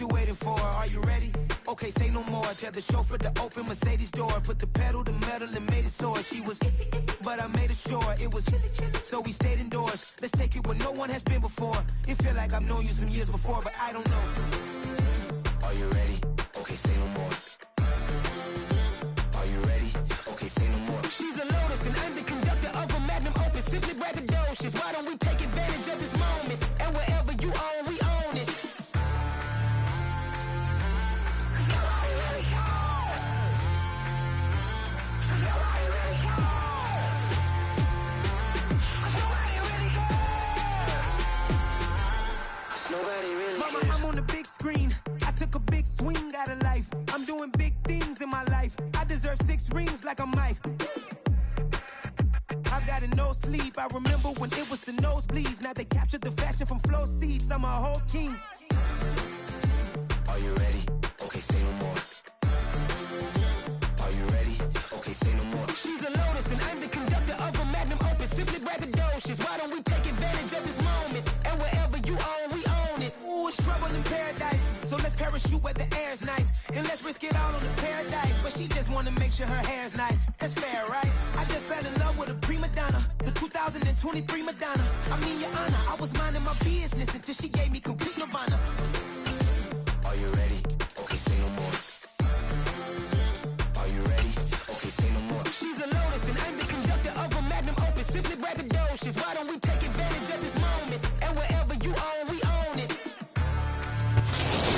you waiting for? Are you ready? Okay, say no more. Tell the chauffeur to open Mercedes door. Put the pedal to metal and made it soar. She was, but I made it sure it was. So we stayed indoors. Let's take it where no one has been before. It feel like I've known you some years before, but I don't know. Are you ready? Okay, say no more. Are you ready? Okay, say no more. She's a Lotus and I'm the conductor of a Magnum Opus. Simply braggadocious. Why don't we take advantage of this moment? And wherever you own, we own it. Mama, I'm on the big screen. I took a big swing out of life. I'm doing big things in my life. I deserve 6 rings like I'm Mike. I've got no sleep. I remember when it was the nosebleeds. Now they captured the fashion from flow seats. I'm a whole king. Are you ready? Okay, say no more. Are you ready? Okay, say no more. She's a Lotus and I'm the conductor of a Magnum Opus. Simply braggadocious. Why don't we take advantage of this moment? And wherever you own, we own it. Ooh, it's trouble in paradise. So let's parachute where the air's nice. And let's risk it all on the paradise. But she just wanna make sure her hair's nice. That's fair, right? I just fell in love with a prima donna. The 2023 Madonna. I mean, your honor, I was minding my business until she gave me complete nirvana. Are you ready? Okay, say no more. Are you ready? Okay, say no more. She's a Lotus and I'm the conductor of a Magnum Opus. Simply braggadocious. Why don't we take advantage of this moment? And wherever you own, we own it.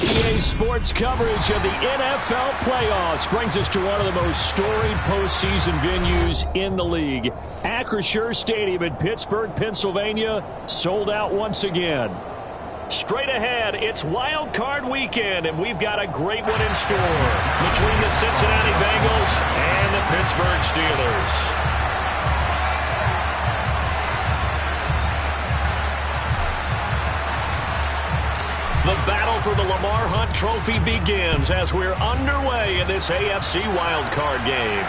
EA Sports coverage of the NFL playoffs brings us to one of the most storied postseason venues in the league. Acrisure Stadium in Pittsburgh, Pennsylvania, sold out once again. Straight ahead, it's Wild Card Weekend, and we've got a great one in store between the Cincinnati Bengals and the Pittsburgh Steelers. The battle for the Lamar Hunt Trophy begins as we're underway in this AFC wildcard game.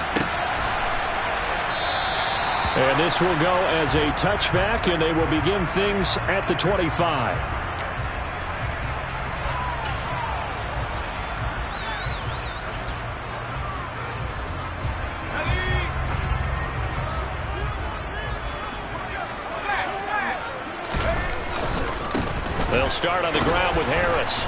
And this will go as a touchback, and they will begin things at the 25. They'll start on the ground with Harris.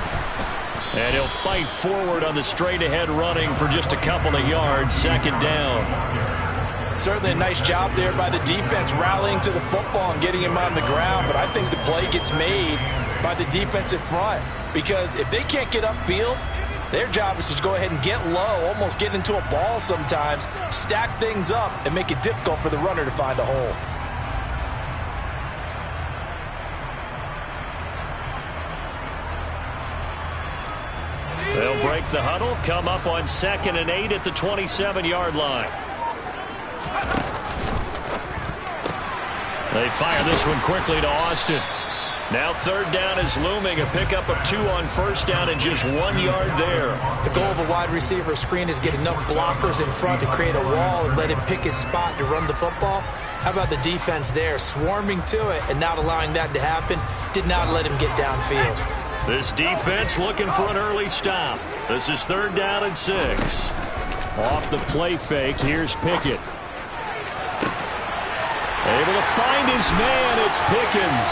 And he'll fight forward on the straight-ahead running for just a couple of yards. Second down. Certainly a nice job there by the defense rallying to the football and getting him on the ground. But I think the play gets made by the defensive front. Because if they can't get upfield, their job is to go ahead and get low, almost get into a ball sometimes, stack things up, and make it difficult for the runner to find a hole. They'll break the huddle, come up on 2nd and 8 at the 27-yard line. They fire this one quickly to Austin. Now 3rd down is looming, a pickup of 2 on 1st down and just 1 yard there. The goal of a wide receiver screen is get enough blockers in front to create a wall and let him pick his spot to run the football. How about the defense there, swarming to it and not allowing that to happen? Did not let him get downfield. This defense looking for an early stop. This is 3rd down and 6. Off the play fake, here's Pickett. Able to find his man, it's Pickens.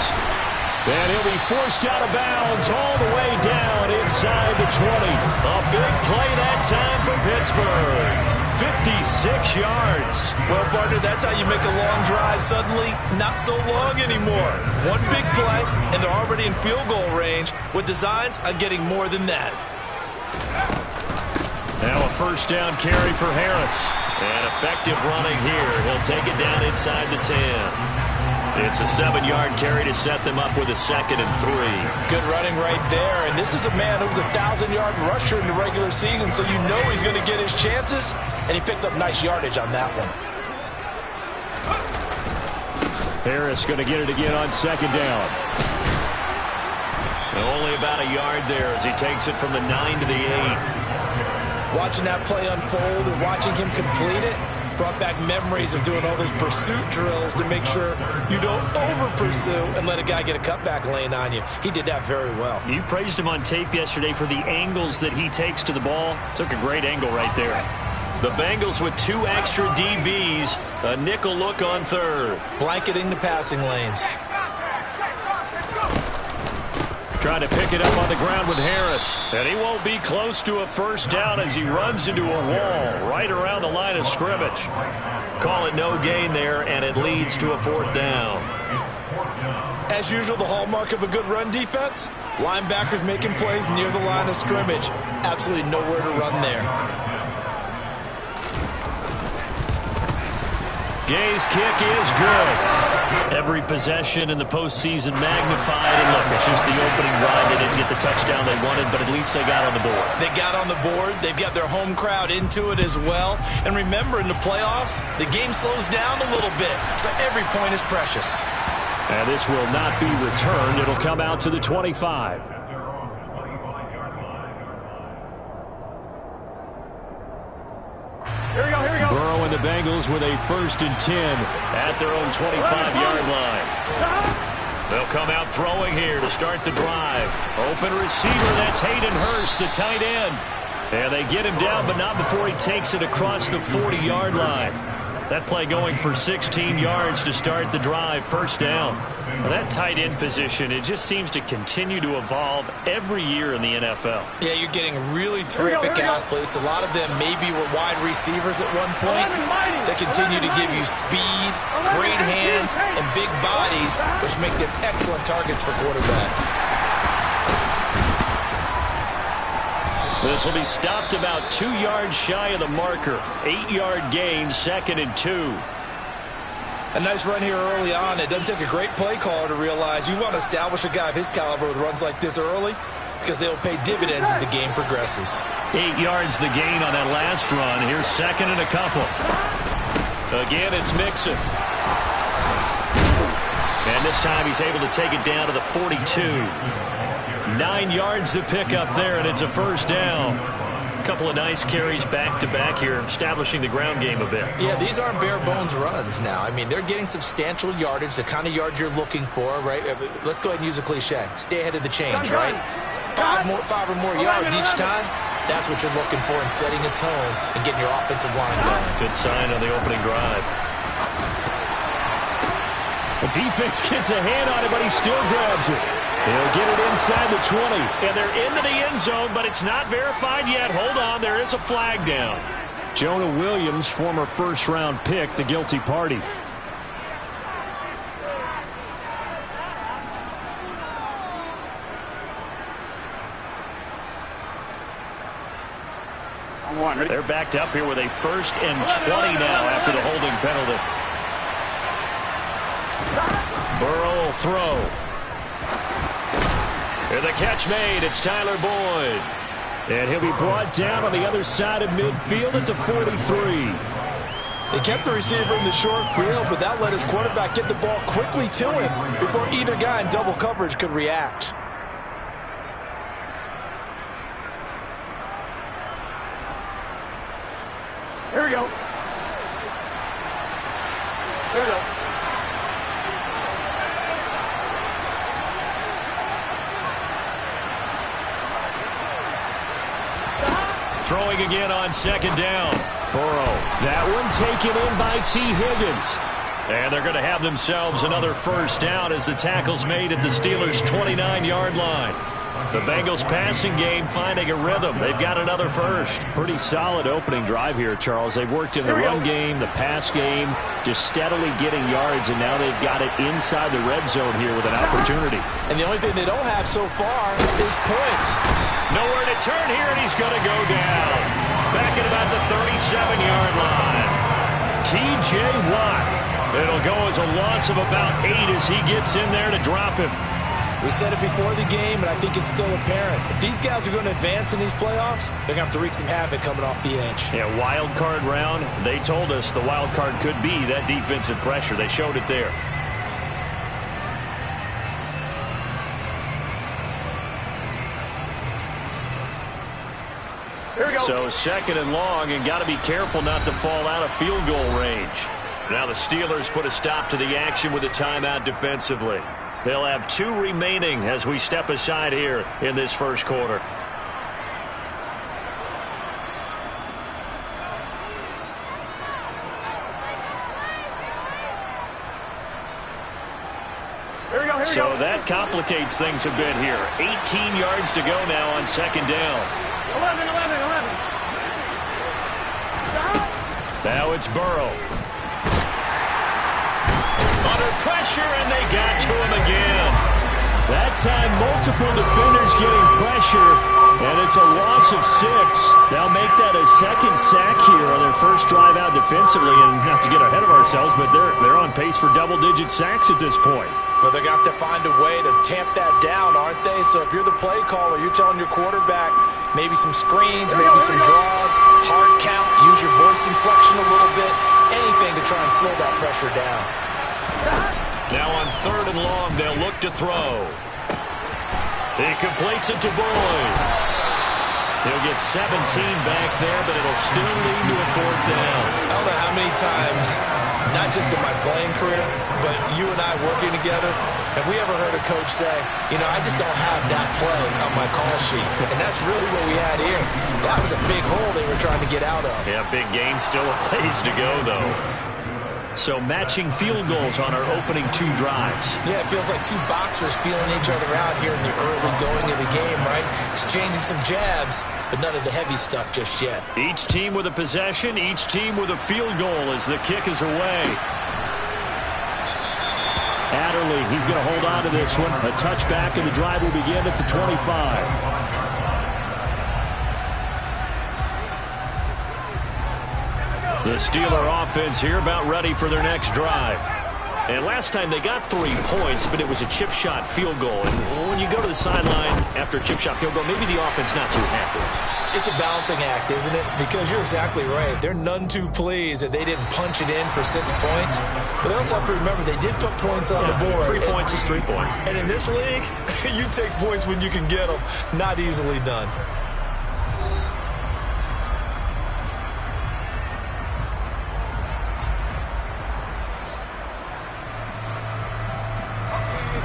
And he'll be forced out of bounds all the way down inside the 20. A big play that time for Pittsburgh. 56 yards. Well, partner, that's how you make a long drive suddenly not so long anymore. One big play, and they're already in field goal range with designs on getting more than that. Now a 1st down carry for Harris. And effective running here. He'll take it down inside the 10. It's a 7-yard carry to set them up with a 2nd and 3. Good running right there. And this is a man who was a 1,000-yard rusher in the regular season, so you know he's going to get his chances. And he picks up nice yardage on that one. Harris going to get it again on 2nd down. And only about a yard there as he takes it from the 9 to the 8. Watching that play unfold and watching him complete it, Brought back memories of doing all those pursuit drills to make sure you don't over-pursue and let a guy get a cutback lane on you. He did that very well. You praised him on tape yesterday for the angles that he takes to the ball. Took a great angle right there. The Bengals with 2 extra DBs. A nickel look on third. Blanketing the passing lanes. Trying to pick it up on the ground with Harris. And he won't be close to a first down as he runs into a wall right around the line of scrimmage. Call it no gain there, and it leads to a 4th down. As usual, the hallmark of a good run defense, linebackers making plays near the line of scrimmage. Absolutely nowhere to run there. Gay's kick is good. Every possession in the postseason magnified. And look, it's just the opening drive. They didn't get the touchdown they wanted, but at least they got on the board. They got on the board. They've got their home crowd into it as well. And remember, in the playoffs, the game slows down a little bit, so every point is precious. And this will not be returned. It'll come out to the 25. Burrow and the Bengals with a 1st and 10 at their own 25-yard line. They'll come out throwing here to start the drive. Open receiver, that's Hayden Hurst, the tight end. And they get him down, but not before he takes it across the 40-yard line. That play going for 16 yards to start the drive, 1st down. Well, that tight end position, it just seems to continue to evolve every year in the NFL. Yeah, you're getting really terrific athletes. A lot of them maybe were wide receivers at one point. They continue to give you speed, great hands, and big bodies, which make them excellent targets for quarterbacks. This will be stopped about 2 yards shy of the marker. 8-yard gain, 2nd and 2. A nice run here early on. It doesn't take a great play caller to realize you want to establish a guy of his caliber with runs like this early because they'll pay dividends as the game progresses. 8 yards the gain on that last run. Here's 2nd and a couple. Again, it's Mixon. And this time he's able to take it down to the 42. 9 yards to pick up there, and it's a 1st down. A couple of nice carries back-to-back here, establishing the ground game a bit. Yeah, these aren't bare-bones runs now. I mean, they're getting substantial yardage, the kind of yards you're looking for, right? Let's go ahead and use a cliche. Stay ahead of the change, right? 5 or more yards each time. That's what you're looking for in setting a tone and getting your offensive line going. Good sign on the opening drive. The defense gets a hand on it, but he still grabs it. He'll get it inside the 20, and they're into the end zone, but it's not verified yet. Hold on, there is a flag down. Jonah Williams, former 1st-round pick, the guilty party. They're backed up here with a 1st and 20 now after the holding penalty. Burrow will throw. And the catch made. It's Tyler Boyd. And he'll be brought down on the other side of midfield at the 43. They kept the receiver in the short field, but that let his quarterback get the ball quickly to him before either guy in double coverage could react. Here we go. Here we go. Throwing again on 2nd down. Burrow. That one taken in by T. Higgins. And they're going to have themselves another 1st down as the tackle's made at the Steelers' 29-yard line. The Bengals passing game finding a rhythm. They've got another 1st. Pretty solid opening drive here, Charles. They've worked in the run game, the pass game, just steadily getting yards, and now they've got it inside the red zone here with an opportunity. And the only thing they don't have so far is points. Nowhere to turn here, and he's going to go down. Back at about the 37-yard line. T.J. Watt. It'll go as a loss of about 8 as he gets in there to drop him. We said it before the game, and I think it's still apparent. If these guys are going to advance in these playoffs, they're going to have to wreak some havoc coming off the edge. Yeah, wild card round. They told us the wild card could be that defensive pressure. They showed it there. So second and long, and got to be careful not to fall out of field goal range. Now the Steelers put a stop to the action with a timeout defensively. They'll have 2 remaining as we step aside here in this first quarter. So that complicates things a bit here. 18 yards to go now on second down. 11. Now it's Burrow. Under pressure, and they got to him again. That time, multiple defenders getting pressure, and it's a loss of 6. They'll make that a second sack here on their first drive out defensively, and not to get ahead of ourselves, but they're on pace for double-digit sacks at this point. Well, they're going to have to find a way to tamp that down, aren't they? So if you're the play caller, you're telling your quarterback maybe some screens, maybe some draws, hard count, use your voice inflection a little bit, anything to try and slow that pressure down. Now on third and long, they'll look to throw. He completes it to Boyd. He'll get 17 back there, but it'll still lead to a fourth down. I don't know how many times, not just in my playing career, but you and I working together, have we ever heard a coach say, you know, I just don't have that play on my call sheet. And that's really what we had here. That was a big hole they were trying to get out of. Yeah, big gain, still a ways to go, though. So matching field goals on our opening 2 drives. Yeah, it feels like 2 boxers feeling each other out here in the early going of the game, right? Exchanging some jabs, but none of the heavy stuff just yet. Each team with a possession, each team with a field goal as the kick is away. Adderley, he's going to hold on to this one. A touchback, and the drive will begin at the 25. The Steeler offense here about ready for their next drive. And last time they got 3 points, but it was a chip shot field goal. And when you go to the sideline after a chip shot field goal, maybe the offense not too happy. It's a balancing act, isn't it? Because you're exactly right. They're none too pleased that they didn't punch it in for 6 points. But they also have to remember they did put points on the board. 3 points is 3 points. And in this league, you take points when you can get them. Not easily done.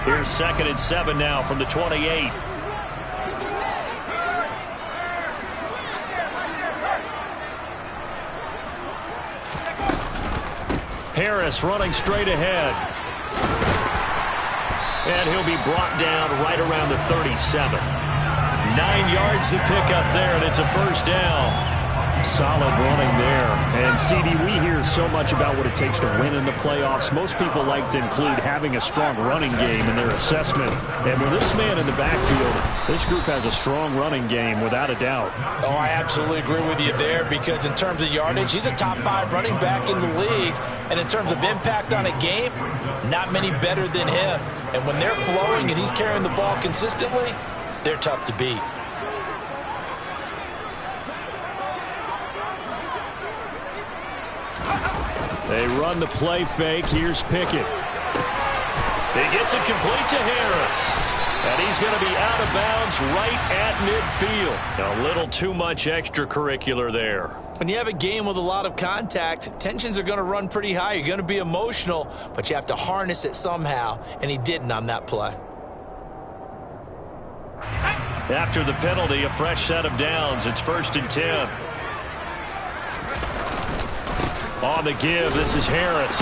Here's 2nd and 7 now from the 28. Harris running straight ahead. And he'll be brought down right around the 37. 9 yards to pick up there, and it's a first down. Solid running there. And, CD, we hear so much about what it takes to win in the playoffs. Most people like to include having a strong running game in their assessment. And with this man in the backfield, this group has a strong running game without a doubt. Oh, I absolutely agree with you there because in terms of yardage, he's a top 5 running back in the league. And in terms of impact on a game, not many better than him. And when they're flowing and he's carrying the ball consistently, they're tough to beat. They run the play fake. Here's Pickett. He gets it complete to Harris. And he's going to be out of bounds right at midfield. A little too much extracurricular there. When you have a game with a lot of contact, tensions are going to run pretty high. You're going to be emotional, but you have to harness it somehow, and he didn't on that play. After the penalty, a fresh set of downs. It's 1st and 10. On the give, this is Harris.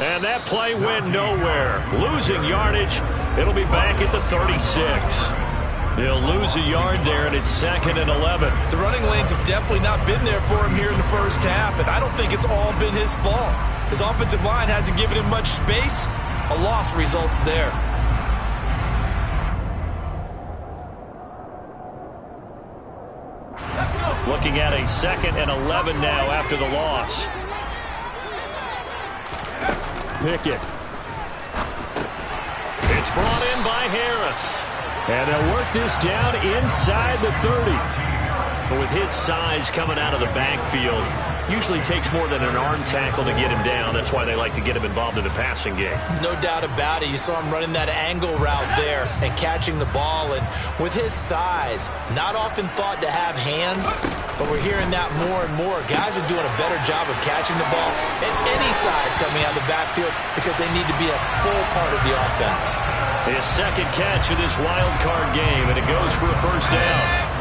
And that play went nowhere. Losing yardage. It'll be back at the 36. They'll lose a yard there, and it's 2nd and 11. The running lanes have definitely not been there for him here in the first half, and I don't think it's all been his fault. His offensive line hasn't given him much space. A loss results there. Looking at a 2nd and 11 now after the loss. Pickett. It's brought in by Harris. And they'll work this down inside the 30. But with his size coming out of the backfield, usually takes more than an arm tackle to get him down. That's why they like to get him involved in the passing game. No doubt about it. You saw him running that angle route there and catching the ball. And with his size, not often thought to have hands, but we're hearing that more and more. Guys are doing a better job of catching the ball at any size coming out of the backfield because they need to be a full part of the offense. His second catch of this wild card game, and it goes for a first down.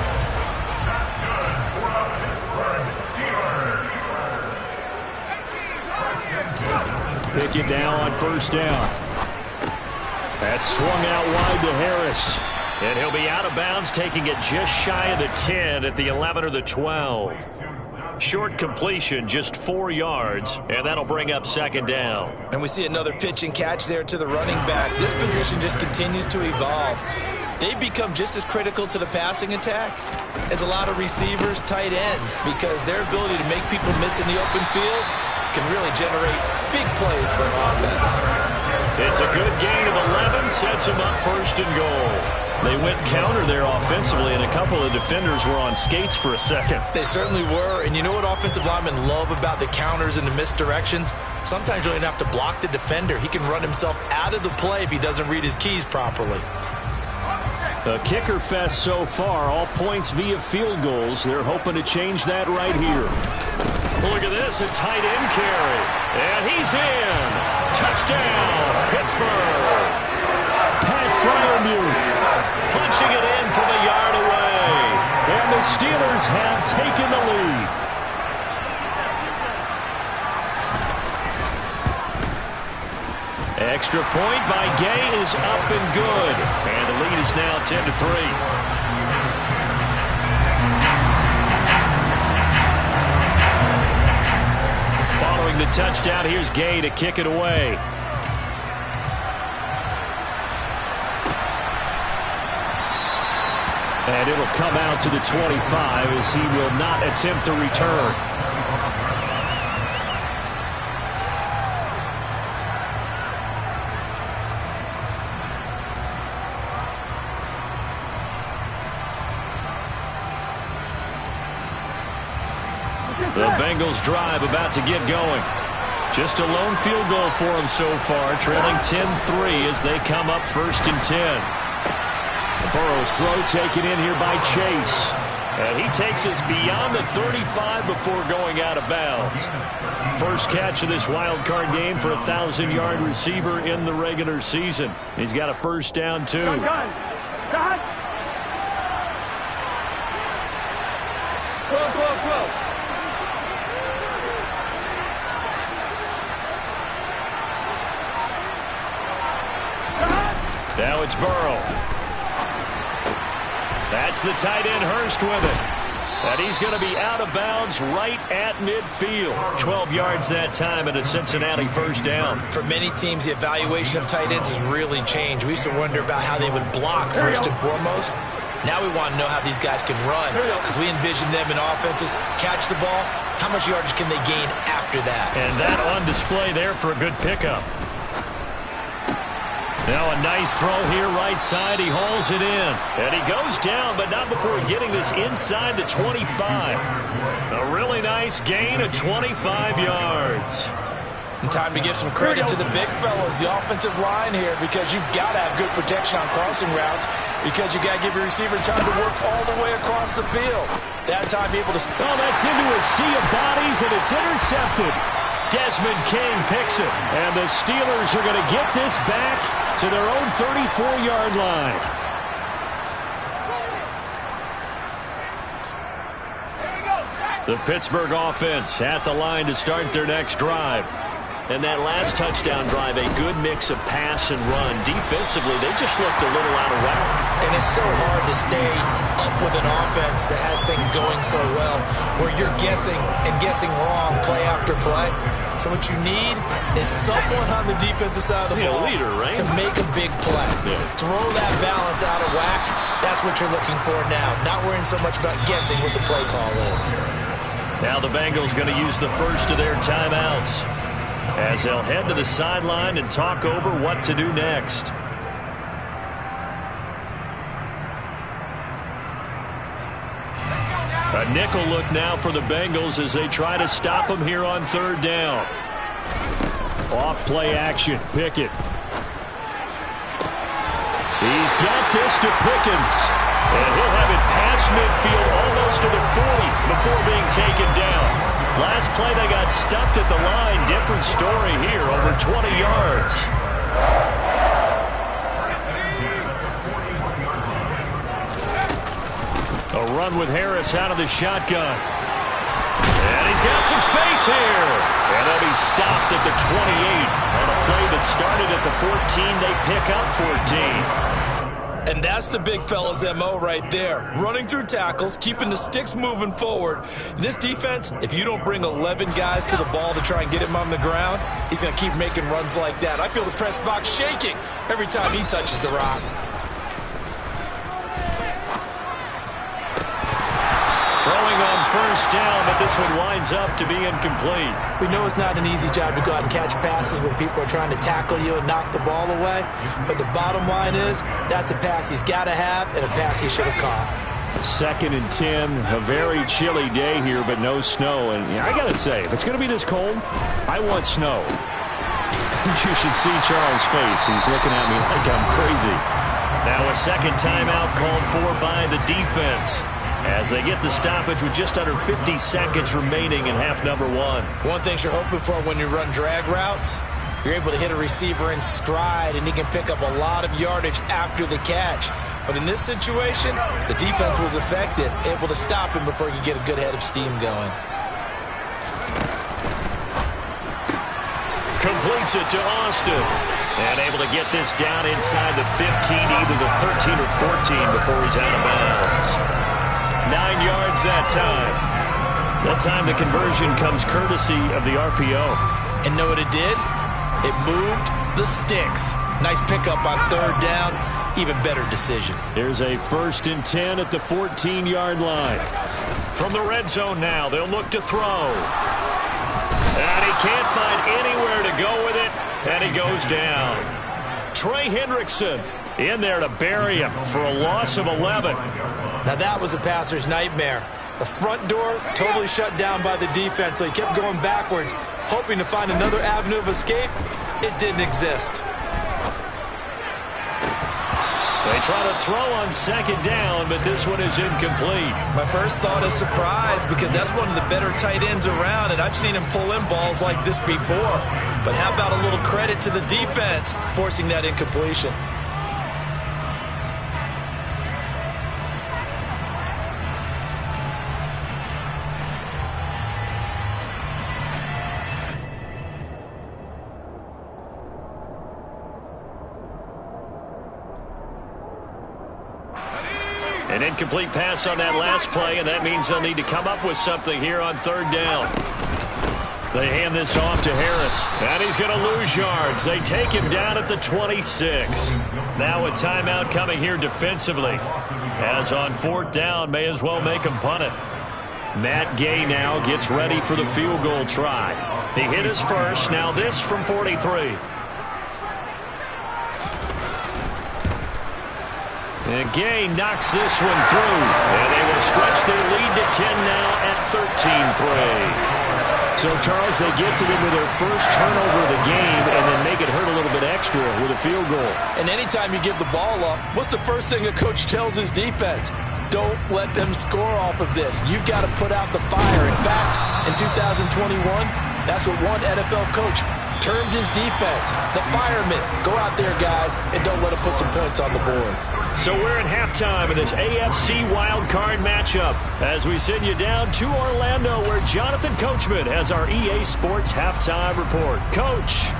Pick it now on first down. That's swung out wide to Harris. And he'll be out of bounds, taking it just shy of the 10 at the 11 or the 12. Short completion, just 4 yards, and that'll bring up second down. And we see another pitch and catch there to the running back. This position just continues to evolve. They've become just as critical to the passing attack as a lot of receivers, tight ends, because their ability to make people miss in the open field can really generate big plays for an offense. It's a good gain of 11, sets them up first and goal. They went counter there offensively, and a couple of defenders were on skates for a second. They certainly were, and you know what offensive linemen love about the counters and the misdirections? Sometimes you don't even have to block the defender. He can run himself out of the play if he doesn't read his keys properly. A kicker fest so far, all points via field goals. They're hoping to change that right here. Look at this, a tight end carry. And he's in. Touchdown, Pittsburgh. Pat Fryermuth punching it in from a yard away. And the Steelers have taken the lead. Extra point by Gay is up and good. And the lead is now 10-3. Following the touchdown, here's Gay to kick it away. And it'll come out to the 25 as he will not attempt to return. The Bengals drive about to get going. Just a lone field goal for them so far, trailing 10-3 as they come up first and 10. Burrow's throw taken in here by Chase. And he takes us beyond the 35 before going out of bounds. First catch of this wild card game for a 1,000-yard receiver in the regular season. He's got a first down, too. Gun. Close. Now it's Burrow. That's the tight end Hurst with it. And he's going to be out of bounds right at midfield. 12 yards that time and a Cincinnati first down. For many teams, the evaluation of tight ends has really changed. We used to wonder about how they would block first and foremost. Now we want to know how these guys can run, because we envision them in offenses catch the ball. How much yardage can they gain after that? And that on display there for a good pickup. Now a nice throw here right side. He hauls it in. And he goes down, but not before getting this inside the 25. A really nice gain of 25 yards. And time to give some credit to the big fellows, the offensive line here, because you've got to have good protection on crossing routes, because you got to give your receiver time to work all the way across the field. That time able to... Oh, that's into a sea of bodies, and it's intercepted. Desmond King picks it, and the Steelers are going to get this back to their own 34-yard line. The Pittsburgh offense at the line to start their next drive. And that last touchdown drive, a good mix of pass and run. Defensively, they just looked a little out of whack. And it's so hard to stay up with an offense that has things going so well, where you're guessing and guessing wrong play after play. So what you need is someone on the defensive side of the ball leader, right? to make a big play. Yeah. Throw that balance out of whack. That's what you're looking for now. Not worrying so much about guessing what the play call is. Now the Bengals going to use the first of their timeouts, as they'll head to the sideline and talk over what to do next. A nickel look now for the Bengals as they try to stop him here on third down. Off play action. Pickett. He's got this to Pickens. And he'll have it past midfield almost to the 40 before being taken down. Last play they got stuffed at the line. Different story here. Over 20 yards. A run with Harris out of the shotgun. And he's got some space here. And they'll be stopped at the 28. On a play that started at the 14, they pick up 14. And that's the big fella's MO right there. Running through tackles, keeping the sticks moving forward. This defense, if you don't bring 11 guys to the ball to try and get him on the ground, he's going to keep making runs like that. I feel the press box shaking every time he touches the rock. Throwing on first down, but this one winds up to be incomplete. We know it's not an easy job to go out and catch passes when people are trying to tackle you and knock the ball away. But the bottom line is, that's a pass he's got to have and a pass he should have caught. 2nd and 10, a very chilly day here, but no snow. And I got to say, if it's going to be this cold, I want snow. You should see Charles' face. He's looking at me like I'm crazy. Now a second timeout called for by the defense, as they get the stoppage with just under 50 seconds remaining in half number 1. One thing you're hoping for when you run drag routes, you're able to hit a receiver in stride, and he can pick up a lot of yardage after the catch. But in this situation, the defense was effective, able to stop him before he could get a good head of steam going. Completes it to Austin. And able to get this down inside the 15, either the 13 or 14 before he's out of bounds. 9 yards that time. That time the conversion comes courtesy of the RPO. And know what it did? It moved the sticks. Nice pickup on third down. Even better decision. There's a 1st and 10 at the 14-yard line. From the red zone now, they'll look to throw. And he can't find anywhere to go with it, and he goes down. Trey Hendrickson in there to bury him for a loss of 11. Now that was a passer's nightmare. The front door totally shut down by the defense, so he kept going backwards, hoping to find another avenue of escape. It didn't exist. They try to throw on 2nd down, but this one is incomplete. My first thought is surprise, because that's one of the better tight ends around, and I've seen him pull in balls like this before. But how about a little credit to the defense forcing that incompletion? An incomplete pass on that last play, and that means they'll need to come up with something here on 3rd down. They hand this off to Harris, and he's going to lose yards. They take him down at the 26. Now a timeout coming here defensively, as on 4th down, may as well make him punt it. Matt Gay now gets ready for the field goal try. He hit his first, now this from 43. And Gay knocks this one through, and they will stretch their lead to 10 now at 13-3. So, Charles, they get to them with their first turnover of the game and then make it hurt a little bit extra with a field goal. And anytime you give the ball up, what's the first thing a coach tells his defense? Don't let them score off of this. You've got to put out the fire. In fact, in 2021, that's what one NFL coach termed his defense, the firemen. Go out there, guys, and don't let them put some points on the board. So we're at halftime of this AFC wildcard matchup as we send you down to Orlando, where Jonathan Coachman has our EA Sports halftime report. Coach.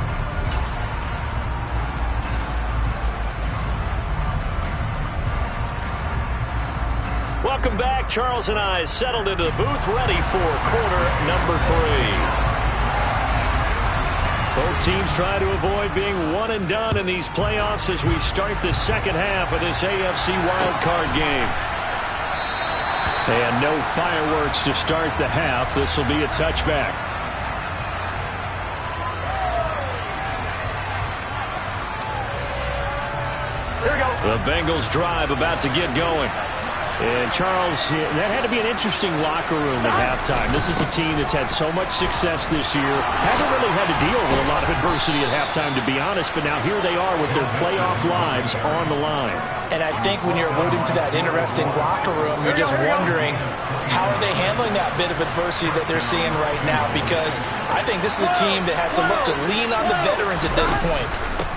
Welcome back. Charles and I settled into the booth, ready for quarter number 3. Both teams try to avoid being one and done in these playoffs as we start the second half of this AFC wildcard game. And no fireworks to start the half. This will be a touchback. Here we go. The Bengals drive about to get going. And, Charles, that had to be an interesting locker room at halftime. This is a team that's had so much success this year. Hasn't really had to deal with a lot of adversity at halftime, to be honest. But now here they are with their playoff lives on the line. And I think when you're alluding to that interesting locker room, you're just wondering, how are they handling that bit of adversity that they're seeing right now? Because I think this is a team that has to look to lean on the veterans at this point.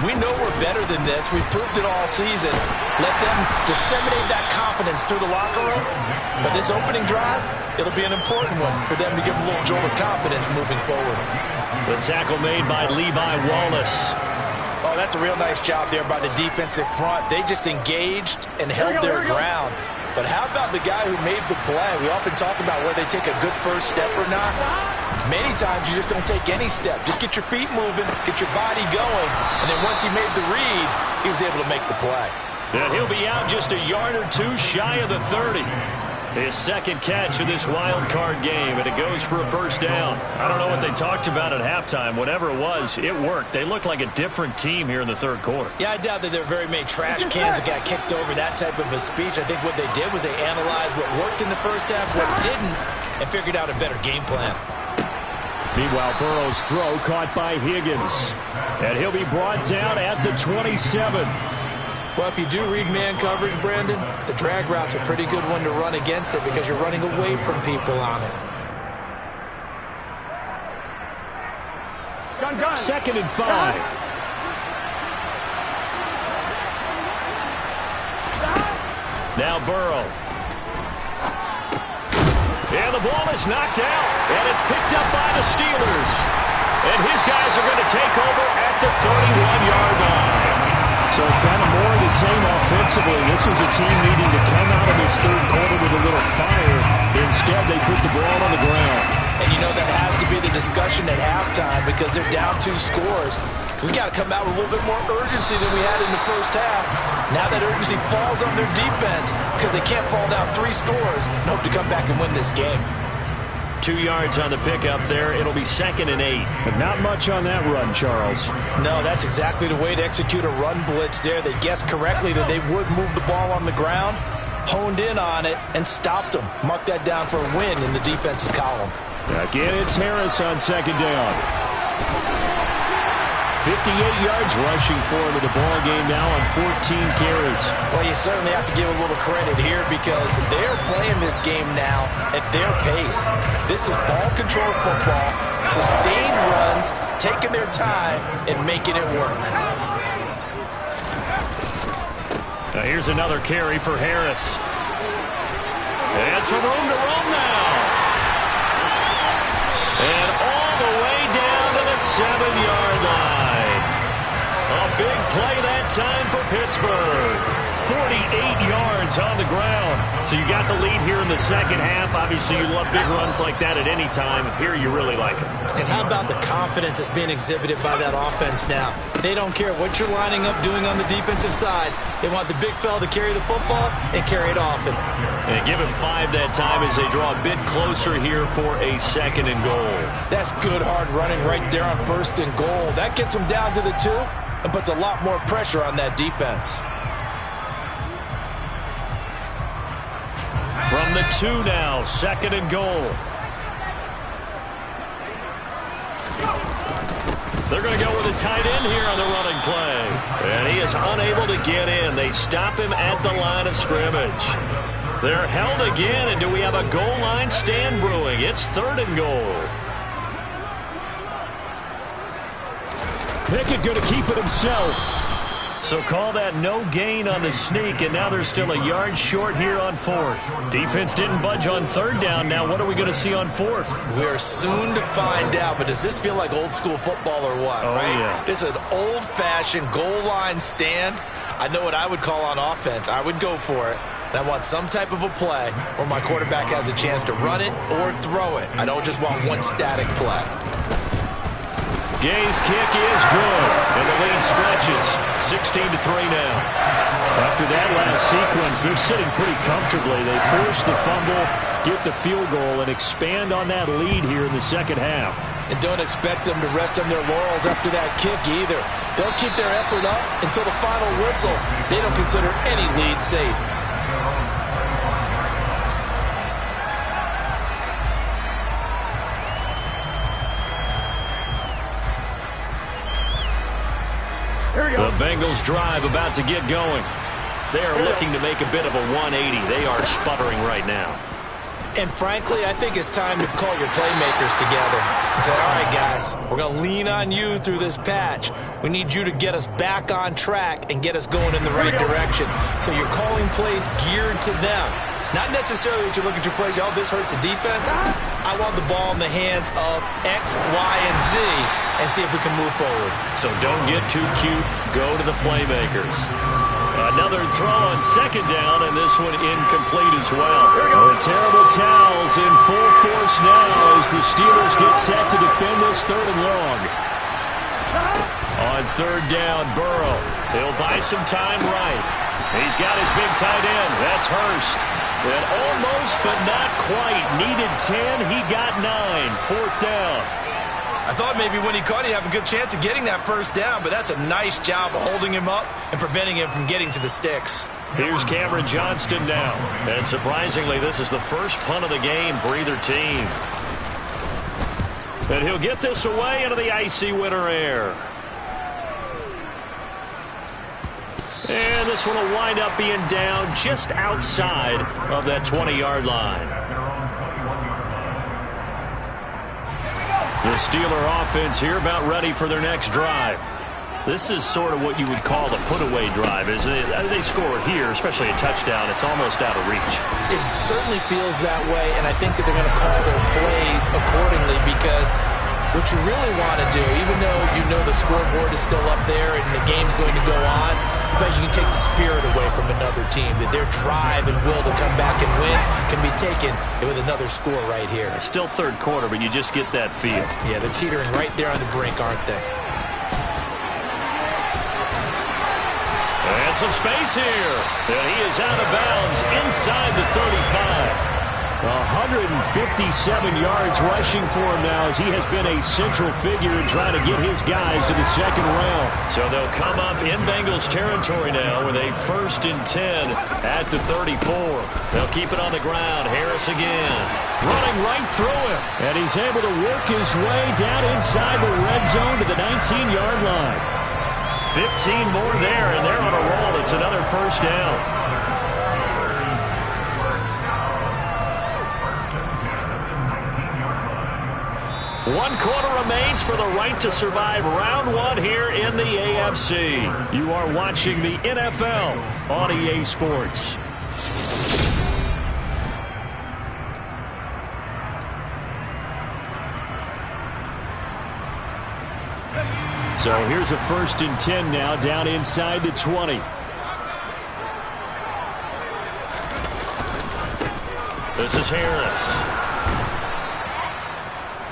We know we're better than this. We've proved it all season. Let them disseminate that confidence through the locker room. But this opening drive, it'll be an important one for them to give a little jolt of confidence moving forward. The tackle made by Levi Wallace. Oh, that's a real nice job there by the defensive front. They just engaged and held their ground. But how about the guy who made the play? We often talk about whether they take a good first step or not. Many times you just don't take any step. Just get your feet moving, get your body going, and then once he made the read, he was able to make the play. And he'll be out just a yard or two shy of the 30. His second catch of this wild card game, and it goes for a first down. I don't know what they talked about at halftime. Whatever it was, it worked. They look like a different team here in the third quarter. Yeah, I doubt that there are very many trash cans that got kicked over that type of a speech. I think what they did was they analyzed what worked in the first half, what didn't, and figured out a better game plan. Meanwhile, Burrow's throw caught by Higgins. And he'll be brought down at the 27. Well, if you do read man coverage, Brandon, the drag route's a pretty good one to run against it because you're running away from people on it. Gun. 2nd and 5. Now Burrow. And the ball is knocked out, and it's picked up by the Steelers. And his guys are going to take over at the 31-yard line. So it's kind of more of the same offensively. This was a team needing to come out of this third quarter with a little fire. Instead, they put the ball on the ground. And you know that has to be the discussion at halftime because they're down 2 scores. We got to come out with a little bit more urgency than we had in the first half. Now that urgency falls on their defense because they can't fall down 3 scores and hope to come back and win this game. 2 yards on the pickup there. It'll be 2nd and 8. But not much on that run, Charles. No, that's exactly the way to execute a run blitz there. They guessed correctly that they would move the ball on the ground, honed in on it, and stopped them. Mark that down for a win in the defense's column. Again, it's Harris on 2nd down. 58 yards rushing for him in the ball game now on 14 carries. Well, you certainly have to give a little credit here because they're playing this game now at their pace. This is ball control football, sustained runs, taking their time and making it work. Now here's another carry for Harris. And some room to run now. And all the way down to the 7-yard line. A big play that time for Pittsburgh. 48 yards on the ground. So you got the lead here in the second half. Obviously, you love big runs like that at any time. Here, you really like it. And how about the confidence that's being exhibited by that offense now? They don't care what you're lining up doing on the defensive side. They want the big fella to carry the football and carry it often. And give him 5 that time as they draw a bit closer here for a 2nd and goal. That's good, hard running right there on 1st and goal. That gets them down to the 2 and puts a lot more pressure on that defense. From the 2 now, 2nd and goal. They're going to go with a tight end here on the running play. And he is unable to get in. They stop him at the line of scrimmage. They're held again, and do we have a goal line stand brewing? It's 3rd and goal. Pickett going to keep it himself. So call that no gain on the sneak, and now they're still a yard short here on 4th. Defense didn't budge on 3rd down. Now what are we going to see on 4th? We are soon to find out, but does this feel like old school football or what? Oh, right? Yeah. This is an old-fashioned goal line stand. I know what I would call on offense. I would go for it. And I want some type of a play where my quarterback has a chance to run it or throw it. I don't just want one static play. Gay's kick is good, and the lead stretches. 16-3 now. After that last sequence, they're sitting pretty comfortably. They force the fumble, get the field goal, and expand on that lead here in the second half. And don't expect them to rest on their laurels after that kick either. They'll keep their effort up until the final whistle. They don't consider any lead safe. The Bengals drive about to get going. They are looking to make a bit of a 180. They are sputtering right now. And frankly, I think it's time to call your playmakers together and say, all right, guys, we're going to lean on you through this patch. We need you to get us back on track and get us going in the right direction. So you're calling plays geared to them. Not necessarily that you look at your plays, oh, this hurts the defense. I want the ball in the hands of X, Y, and Z and see if we can move forward. So don't get too cute. Go to the playmakers. Another throw on second down, and this one incomplete as well. The terrible towels in full force now as the Steelers get set to defend this third and long. On third down, Burrow. He'll buy some time right. He's got his big tight end. That's Hurst. And almost, but not quite. Needed 10. He got 9. Fourth down. I thought maybe when he caught, he'd have a good chance of getting that first down, but that's a nice job of holding him up and preventing him from getting to the sticks. Here's Cameron Johnston now. And surprisingly, this is the first punt of the game for either team. And he'll get this away into the icy winter air. And this one will wind up being down just outside of that 20-yard line. The Steeler offense here about ready for their next drive. This is sort of what you would call the put-away drive. As they score here, especially a touchdown, it's almost out of reach. It certainly feels that way, and I think that they're going to call their plays accordingly because what you really want to do, even though you know the scoreboard is still up there and the game's going to go on, but you can take the spirit away from another team, that their drive and will to come back and win can be taken with another score right here. Still third quarter, but you just get that feel. Yeah, they're teetering right there on the brink, aren't they? And some space here. And he is out of bounds inside the 35. 157 yards rushing for him now as he has been a central figure in trying to get his guys to the second round. So they'll come up in Bengals territory now with a 1st and 10 at the 34. They'll keep it on the ground. Harris again. Running right through him. And he's able to work his way down inside the red zone to the 19-yard line. 15 more there, and they're on a roll. It's another first down. One quarter remains for the right to survive round one here in the AFC. You are watching the NFL on EA Sports. So here's a 1st and 10 now down inside the 20. This is Harris.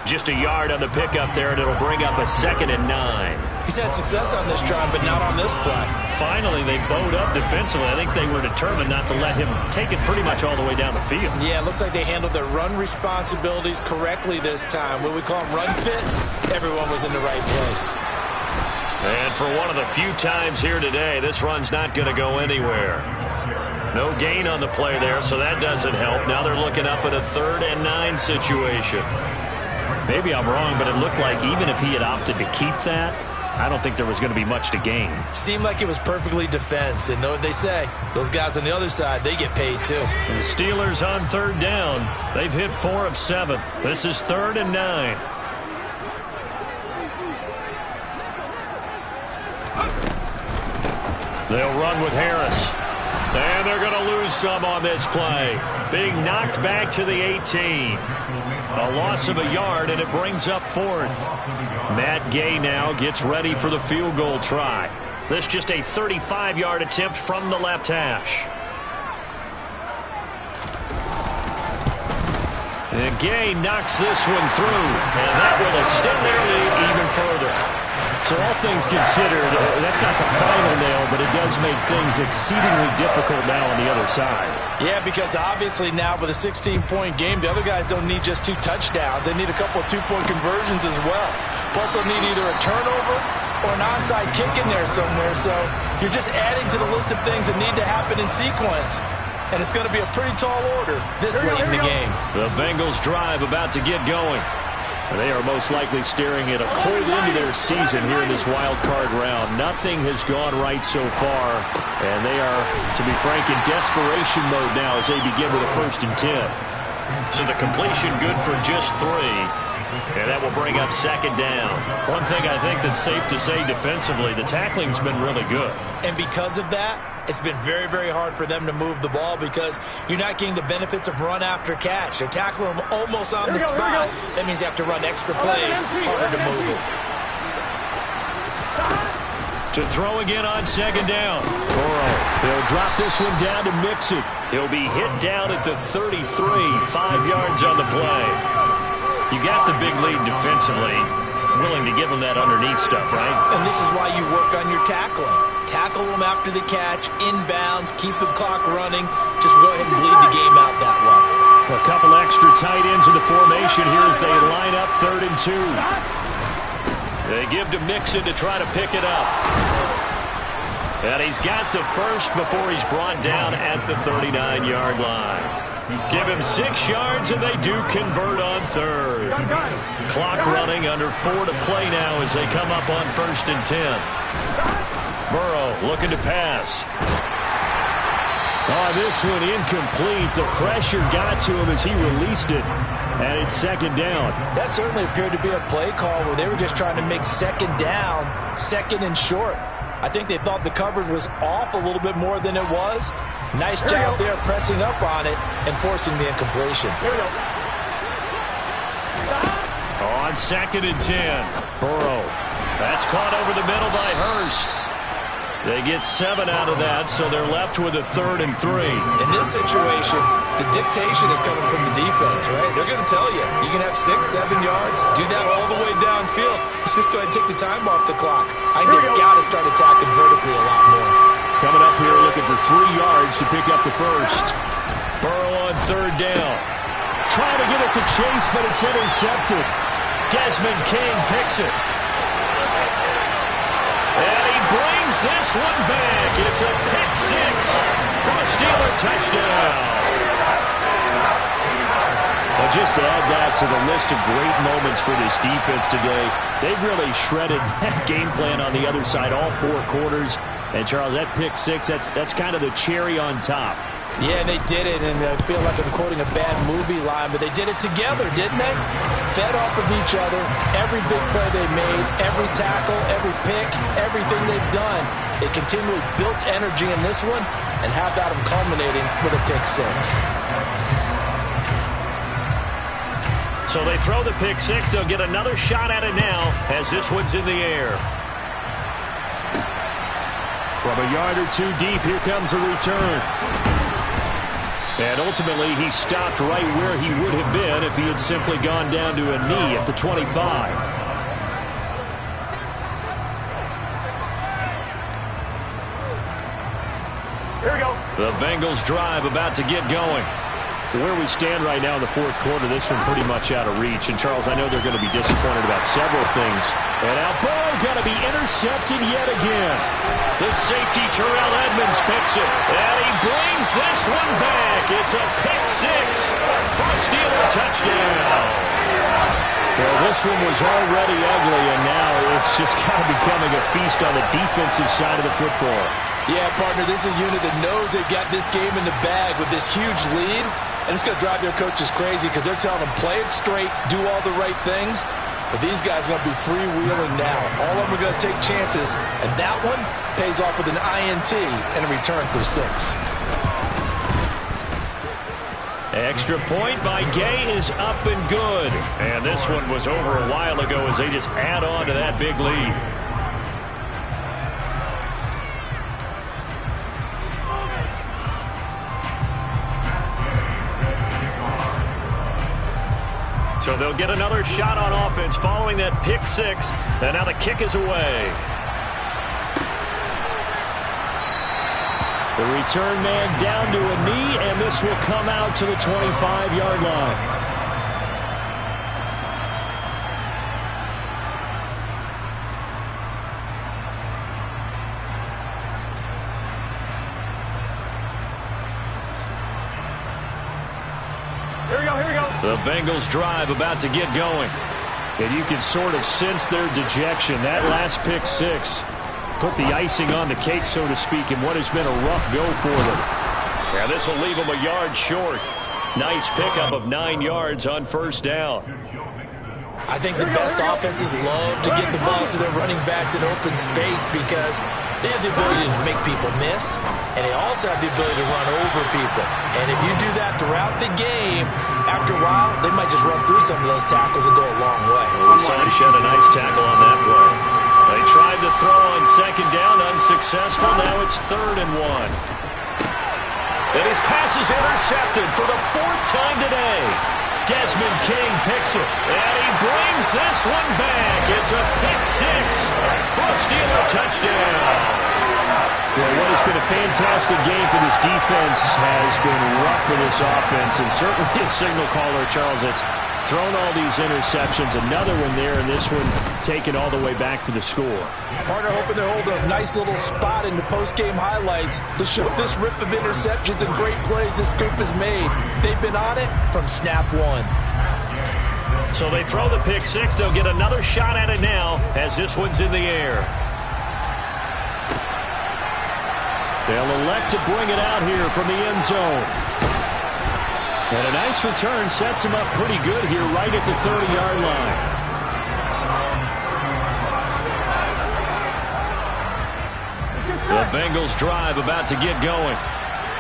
Just a yard on the pickup there, and it'll bring up a 2nd and 9. He's had success on this drive, but not on this play. Finally, they bowed up defensively. I think they were determined not to let him take it pretty much all the way down the field. Yeah, it looks like they handled their run responsibilities correctly this time. When we call them run fits, everyone was in the right place. And for one of the few times here today, this run's not going to go anywhere. No gain on the play there, so that doesn't help. Now they're looking up at a 3rd and 9 situation. Maybe I'm wrong, but it looked like even if he had opted to keep that, I don't think there was going to be much to gain. Seemed like it was perfectly defense. And know what they say, those guys on the other side, they get paid too. And the Steelers on 3rd down. They've hit 4 of 7. This is 3rd and 9. They'll run with Harris. And they're going to lose some on this play. Being knocked back to the 18. A loss of a yard, and it brings up 4th. Matt Gay now gets ready for the field goal try. This just a 35-yard attempt from the left hash. And Gay knocks this one through, and that will extend their lead even further. So all things considered, that's not the final nail, but it does make things exceedingly difficult now on the other side. Yeah, because obviously now with a 16-point game, the other guys don't need just 2 touchdowns. They need a couple of 2-point conversions as well. Plus they'll need either a turnover or an onside kick in there somewhere. So you're just adding to the list of things that need to happen in sequence. And it's going to be a pretty tall order this late in the game. The Bengals drive about to get going. They are most likely staring at a cold end to their season here in this wild card round. Nothing has gone right so far, and they are, to be frank, in desperation mode now as they begin with a 1st and 10. So the completion good for just 3. And that will bring up 2nd down. One thing I think that's safe to say defensively, the tackling's been really good. And because of that, it's been very, very hard for them to move the ball because you're not getting the benefits of run after catch. They're tackling them almost on the spot. That means you have to run extra plays, harder to move it. To throw again on 2nd down. Burrow, they'll drop this one down to mix it. He'll be hit down at the 33, 5 yards on the play. You got the big lead defensively. Willing to give them that underneath stuff, right? And this is why you work on your tackling. Tackle them after the catch, inbounds, keep the clock running. Just go ahead and bleed the game out that way. A couple extra tight ends in the formation here as they line up 3rd and 2. They give to Mixon to try to pick it up. And he's got the first before he's brought down at the 39-yard line. Give him 6 yards, and they do convert on 3rd. Clock running, under 4 to play now as they come up on 1st and 10. Burrow looking to pass. Oh, this one incomplete. The pressure got to him as he released it. And it's 2nd down. That certainly appeared to be a play call where they were just trying to make 2nd down, 2nd and short. I think they thought the coverage was off a little bit more than it was. Nice job there pressing up on it and forcing the incompletion. On 2nd and 10, Burrow. That's caught over the middle by Hurst. They get 7 out of that, so they're left with a 3rd and 3. In this situation, the dictation is coming from the defense, right? They're going to tell you, you can have 6, 7 yards, do that all the way downfield. Let's just go ahead and take the time off the clock. I think they've got to start attacking vertically a lot more. Coming up here looking for 3 yards to pick up the first. Burrow on 3rd down. Trying to get it to Chase, but it's intercepted. Desmond King picks it. And he brings this one back. It's a pick 6 for a Steeler touchdown. Well, just to add that to the list of great moments for this defense today, they've really shredded that game plan on the other side all 4 quarters. And, Charles, that pick 6, that's kind of the cherry on top. Yeah, they did it, and I feel like I'm quoting a bad movie line, but they did it together, didn't they? Fed off of each other, every big play they made, every tackle, every pick, everything they've done. They continually built energy in this one, and how about them culminating with a pick 6? So they throw the pick 6. They'll get another shot at it now as this one's in the air. From a yard or 2 deep, here comes the return. And ultimately, he stopped right where he would have been if he had simply gone down to a knee at the 25. Here we go. The Bengals drive about to get going. Where we stand right now in the 4th quarter, this one pretty much out of reach. And, Charles, I know they're going to be disappointed about several things. And now Burrow going to be intercepted yet again. The safety, Terrell Edmonds, picks it. And he brings this one back. It's a pick 6 for a Steeler touchdown. Well, this one was already ugly, and now it's just kind of becoming a feast on the defensive side of the football. Yeah, partner, this is a unit that knows they've got this game in the bag with this huge lead. And it's going to drive their coaches crazy because they're telling them, play it straight, do all the right things. But these guys are going to be freewheeling now. All of them are going to take chances. And that one pays off with an INT and a return for 6. Extra point by Gay is up and good. And this one was over a while ago as they just add on to that big lead. So they'll get another shot on offense following that pick 6. And now the kick is away. The return man down to a knee, and this will come out to the 25-yard line. Here we go, here we go. The Bengals drive about to get going. And you can sort of sense their dejection. That last pick six put the icing on the cake, so to speak, in what has been a rough go for them. Yeah, this will leave them a yard short. Nice pickup of 9 yards on first down. I think the best offenses love to get the ball to their running backs in open space because they have the ability to make people miss, and they also have the ability to run over people. And if you do that throughout the game, after a while, they might just run through some of those tackles and go a long way. We saw him shed a nice tackle on that play. They tried to throw on second down, unsuccessful. Now it's 3rd and 1. And his pass is intercepted for the 4th time today. Desmond King picks it, and he brings this one back. It's a pick six for a Steeler touchdown. Well, what has been a fantastic game for this defense has been rough for this offense, and certainly a signal caller, Charles, that's thrown all these interceptions. Another one there, and this one taken all the way back for the score. Partner hoping to hold a nice little spot in the post-game highlights to show this rip of interceptions and great plays this group has made. They've been on it from snap one. So they throw the pick six. They'll get another shot at it now as this one's in the air. They'll elect to bring it out here from the end zone. And a nice return sets him up pretty good here right at the 30-yard line. The Bengals drive about to get going.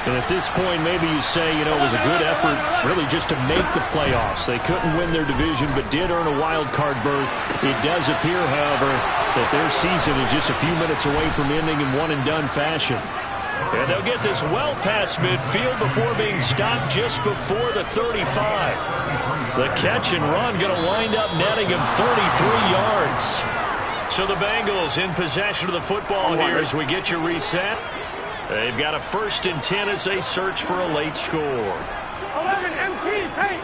And at this point, maybe you say, you know, it was a good effort really just to make the playoffs. They couldn't win their division but did earn a wild card berth. It does appear, however, that their season is just a few minutes away from ending in one-and-done fashion. And they'll get this well past midfield before being stopped just before the 35. The catch and run going to wind up netting him 33 yards. So the Bengals in possession of the football here as we get you reset. They've got a 1st and 10 as they search for a late score. 11 MT, hey!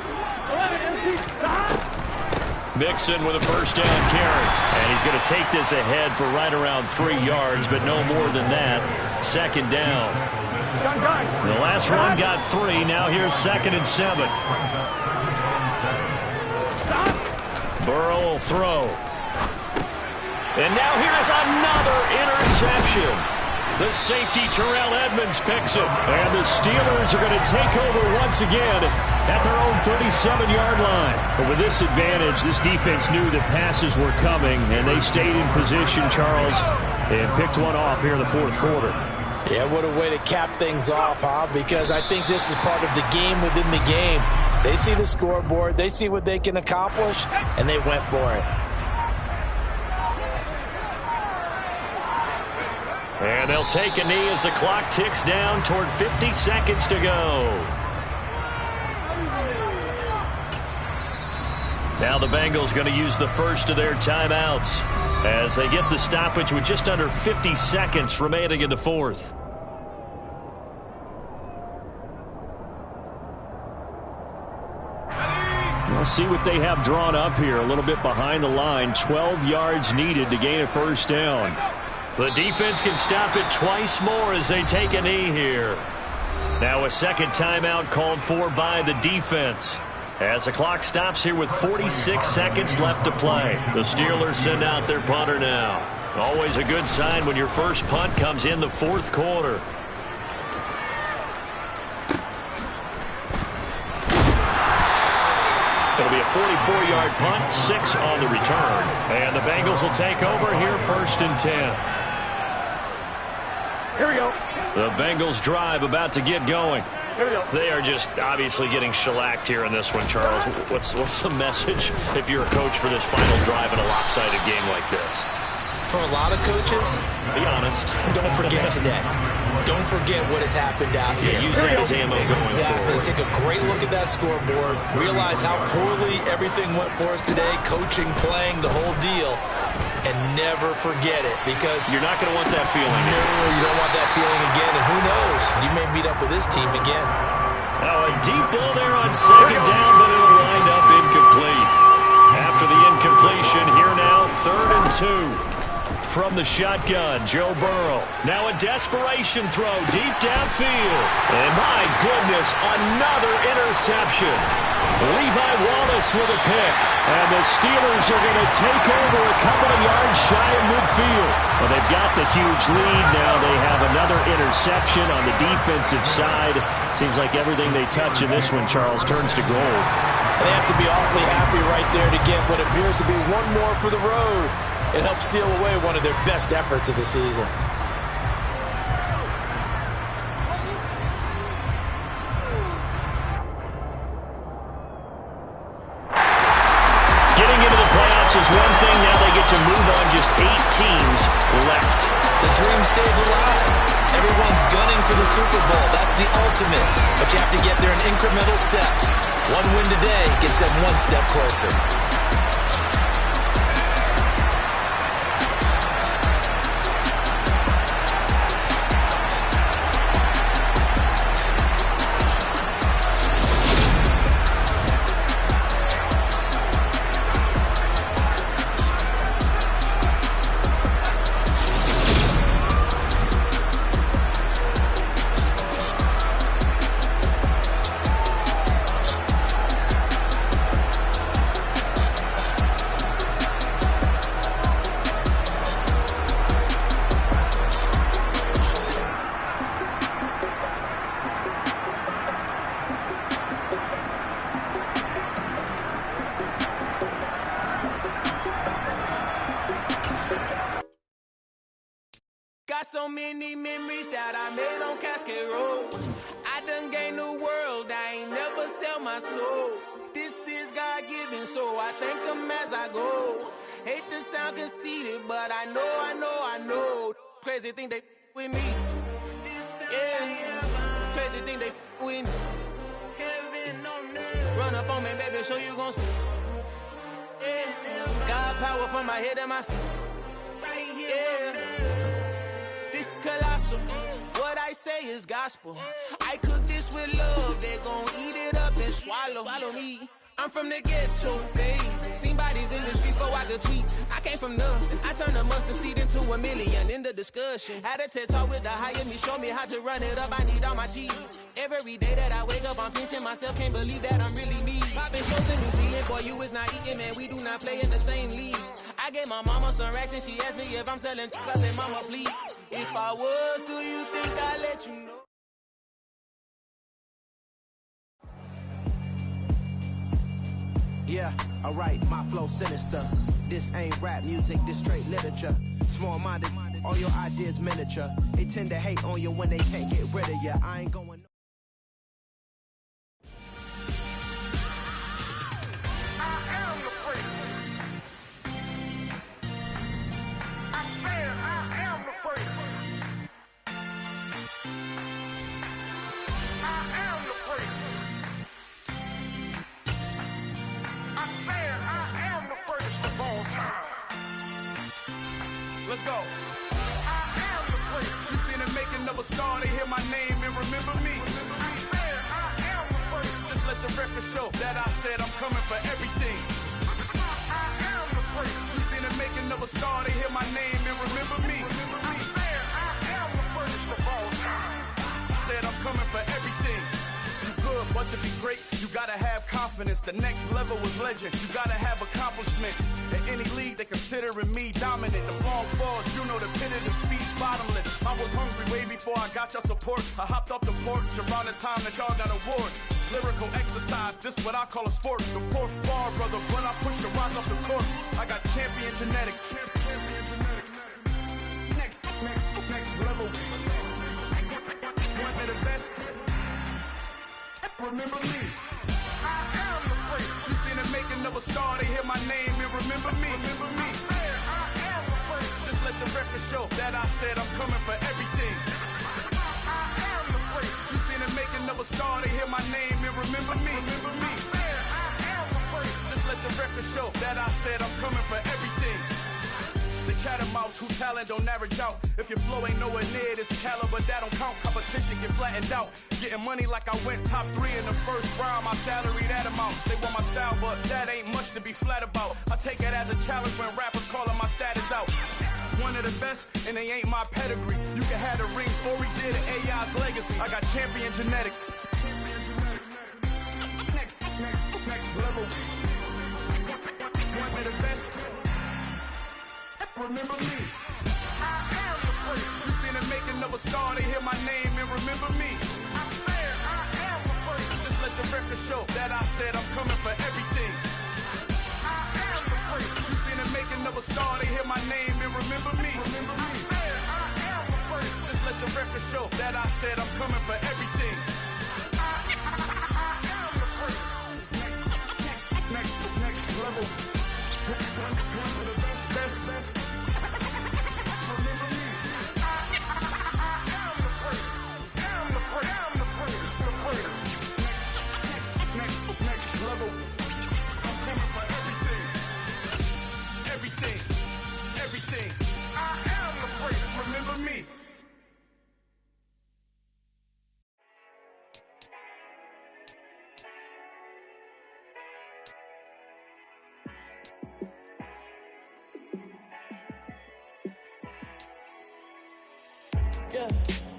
11 MT, stop! Mixon with a first down carry. And he's going to take this ahead for right around 3 yards, but no more than that. 2nd down. The last run got 3. Now here's 2nd and 7. Burrow will throw. And now here's another interception. The safety, Terrell Edmonds, picks it. And the Steelers are going to take over once again at their own 37-yard line. But with this advantage, this defense knew that passes were coming, and they stayed in position, Charles, and picked one off here in the 4th quarter. Yeah, what a way to cap things off, huh? Because I think this is part of the game within the game. They see the scoreboard, they see what they can accomplish, and they went for it. And they'll take a knee as the clock ticks down toward 50 seconds to go. Now the Bengals going to use the first of their timeouts as they get the stoppage with just under 50 seconds remaining in the 4th. We'll see what they have drawn up here. A little bit behind the line. 12 yards needed to gain a first down. The defense can stop it twice more as they take a knee here. Now a 2nd timeout called for by the defense. As the clock stops here with 46 seconds left to play. The Steelers send out their punter now. Always a good sign when your first punt comes in the 4th quarter. It'll be a 44-yard punt, 6 on the return. And the Bengals will take over here 1st and 10. Here we go. The Bengals drive about to get going. Here we go. They are just obviously getting shellacked here in this one, Charles. What's the message if you're a coach for this final drive in a lopsided game like this? For a lot of coaches, Be honest. don't forget today. Don't forget what has happened out here. Use that as ammo going Exactly. forward. Take a great look at that scoreboard. Realize how poorly everything went for us today. Coaching, playing, the whole deal. And never forget it because You're not going to want that feeling. no, you don't want that feeling again. And who knows? You may meet up with this team again. Now a deep ball there on 2nd down, but it'll wind up incomplete. After the incompletion, here now 3rd and 2. From the shotgun, Joe Burrow. Now a desperation throw deep downfield. And my goodness, another interception. Levi Wallace with a pick. And the Steelers are going to take over a couple of yards shy of midfield. Well, they've got the huge lead now. They have another interception on the defensive side. Seems like everything they touch in this one, Charles, turns to gold. They have to be awfully happy right there to get what appears to be one more for the road. It helps seal away one of their best efforts of the season. Getting into the playoffs is one thing. Now they get to move on. Just 8 teams left. The dream stays alive. Everyone's gunning for the Super Bowl. That's the ultimate. But you have to get there in incremental steps. One win today gets them one step closer. Got so many memories that I made on Cascade Road. I done gained the world, I ain't never sell my soul. This is God-given, so I thank him as I go. Hate to sound conceited, but I know. Crazy thing they with me. Yeah, crazy thing they with me. Run up on me, baby, show you gon' see. Yeah, God power from my head and my feet. Yeah. Colossal. What I say is gospel. I cook this with love. They gon' eat it up and swallow me. I'm from the ghetto, babe. Seen bodies in the streets so I could tweet. I came from nothing. I turned a mustard seed into $1 million. In the discussion, had a TED talk with the higher me. Show me how to run it up. I need all my cheese. Every day that I wake up, I'm pinching myself. Can't believe that I'm really me. Popping shows in New Zealand. Boy, you is not eating, man. We do not play in the same league. I gave my mama some racks and she asked me if I'm selling. I said, mama, please. If I was, do you think I'd let you know? Yeah, alright, my flow sinister. This ain't rap music, this straight literature. Small-minded, all your ideas miniature. They tend to hate on you when they can't get rid of you. I ain't going... Let's go. You seen the making of a star, they hear my name and remember me. Just let the record show that I said I'm coming for everything. You seen the making of a star, they hear my name and remember me. I said I'm coming for everything. Good, but to be great, you gotta have confidence. The next level was legend. You gotta have accomplishments. In any league, they considering me dominant. The long falls, you know the pit of defeat, bottomless. I was hungry way before I got your support. I hopped off the porch around the time that y'all got awards. Lyrical exercise, this what I call a sport. The fourth bar, brother, when I push the rock off the court. I got champion genetics. Next level. One of the best. Remember me. I am the first. You seen the making of a star, they hear my name and remember me. Remember me. I am the first. Just let the record show that I said I'm coming for everything. I am the first. You seen the making of a star, they hear my name and remember me. Remember me. I am the first. Just let the record show that I said I'm coming for everything. The catamounts who talent don't average out. If your flow ain't nowhere near this caliber, that don't count. Competition get flattened out. Getting money like I went top 3 in the first round. My salary that amount. They want my style, but that ain't much to be flat about. I take it as a challenge when rappers calling my status out. One of the best, and they ain't my pedigree. You can have the rings, or we did it, AI's legacy. I got champion genetics. level. One of the best. Remember me. I am the first. You seen the making of a star, they hear my name and remember me. I said I am the first. Just let the record show that I said I'm coming for everything. I am the first. You seen the making of a star, they hear my name and remember me. Remember me. I said I am the first. Just let the record show that I said I'm coming for everything. I am the first. Next level. One of the best. Remember me. I am the first. Am the first. Next level. I'm coming for everything. I am the first. Remember me. Yeah,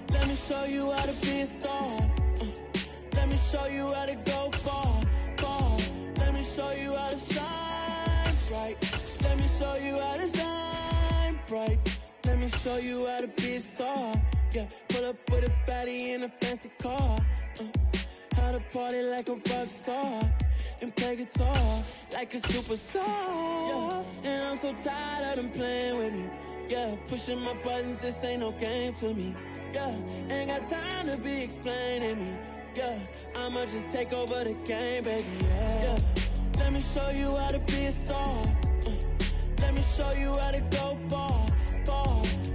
let me show you how to be a star. Let me show you how to go far. Let me show you how to shine bright. Let me show you how to shine bright. Let me show you how to be a star. Yeah, pull up with a baddie in a fancy car. How to party like a rock star and play guitar like a superstar. Yeah, and I'm so tired of them playing with me. Yeah, pushing my buttons, this ain't no game to me. Yeah, ain't got time to be explaining me. Yeah, I'ma just take over the game, baby. Yeah, let me show you how to be a star. Let me show you how to go far.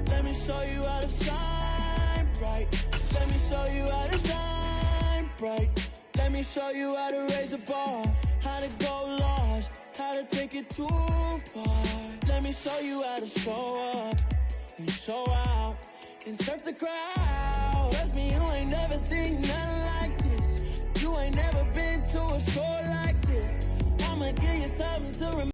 Let me show you how to shine bright. Let me show you how to shine bright. Let me show you how to raise a bar. How to go large, how to take it too far. Let me show you how to show up and show out and surf the crowd. Trust me, you ain't never seen nothing like this. You ain't never been to a show like this. I'ma give you something to remember.